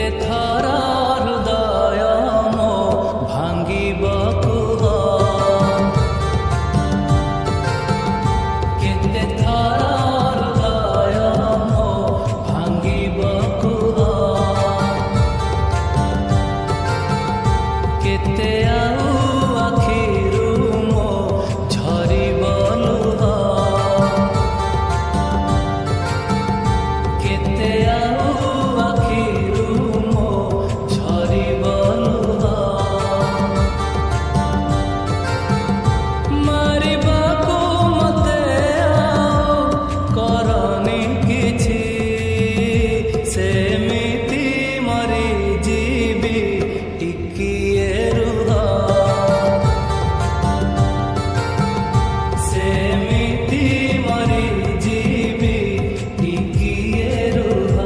କେତେ ଥର ହୃଦୟ ମୋ ଭାଙ୍ଗିବାକୁ କେତେ ଥର ହୃଦୟ ମୋ ଭାଙ୍ଗିବାକୁ କେତେ ଆଉ ଆଖିରୁ ମୋ ଝରିବ ଲୁହ କେତେ ଆଉ ଆଖିରୁ ମୋ ଝରିବ ଲୁହ ମାରିବାକୁ ମତେ ଆଉ କରନି କିଛି ସେମିତି ମରିଯିବି ଟିକିଏ ରୁହ ସେମିତି ମରିଯିବି ଟିକିଏ ରୁହ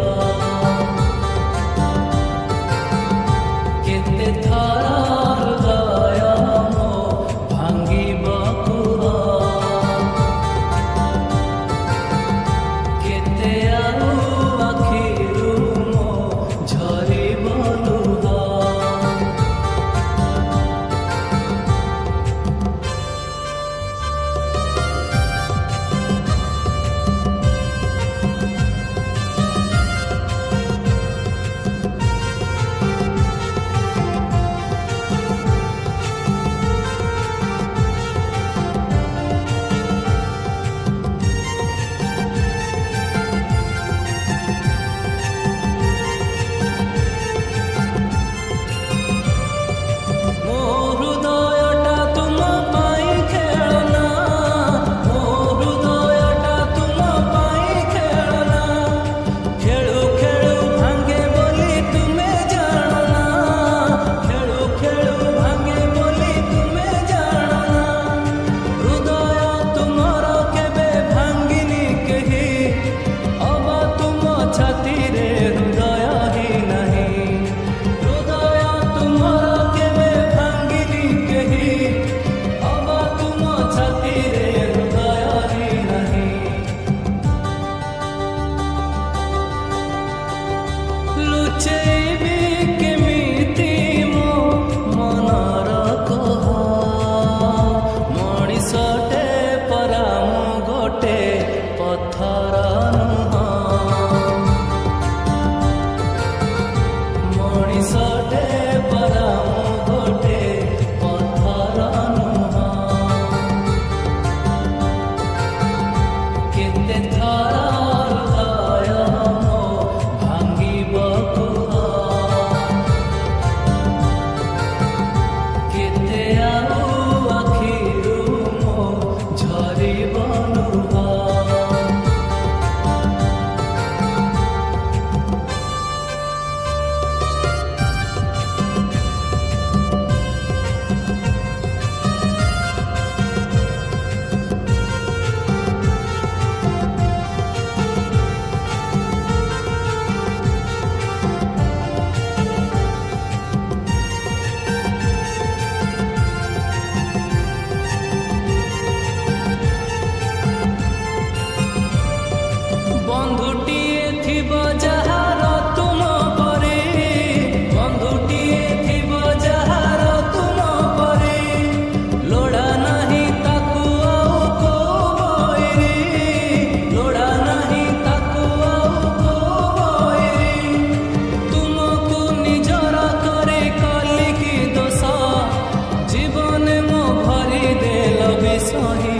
କେତେ ଥର ହୃଦୟ ମୋ ଭାଙ୍ଗିବାକୁ କେତେ ଆଉ ଆଖିରୁ ମୋ ଝରିବ ଲୁହ ମୋ ହୃଦୟଟା ତୁମ ପାଇଁ ଖେଳନା ମୋ ହୃଦୟଟା ତୁମ ପାଇଁ ଖେଳନା ଖେଳୁ ଖେଳୁ ଭାଙ୍ଗେ ବୋଲି ତୁମେ ଜାଣନା ଖେଳୁ ଖେଳୁ ଭାଙ୍ଗେ ବୋଲି ତୁମେ ଜାଣନା ହୃଦୟ ତୁମର କେବେ ଭାଙ୍ଗିନି କେହି ଅବା ତୁମ ଛାତିରେ ହୃଦୟ ହିଁ ନାହିଁ ହୃଦୟ ତୁମର କେବେ ଭାଙ୍ଗିନି କେହି ଅବା ତୁମ ଛାତିରେ ହୃଦୟ ହିଁ ନାହିଁ ଲୁଚେଇବି କେମିତି ମୋ ମନର କୋହ ମଣିଷଟେ ପରା ମୁଁ ଗୋଟେ ପଥର ନୁହଁ ମଣିଷଟେ ପରା ମୁଁ ଗୋଟେ ପଥର ନୁହଁ କେତେ ଥର ହୃଦୟ ମୋ ଭାଙ୍ଗିବାକୁ କେତେ ଆଉ ଆଖିରୁ ମୋ ଝରିବ ଲୁହ ବନ୍ଧୁଟିଏ ଥିବ ଯାହାର ତୁମ ପରି ବନ୍ଧୁଟିଏ ଥିବ ଯାହାର ତୁମ ପରି ଲୋଡ଼ା ନାହିଁ ତାକୁ ଆଉ କୋଉ ବୈରୀ ଲୋଡ଼ା ନାହିଁ ତାକୁ ଆଉ କୋଉ ବୈରୀ ତୁମକୁ ନିଜର କରି କଲି କି ଦୋଷ ଜୀବନେ ମୋ ଭରି ଦେଲ ବିଷ ହିଁ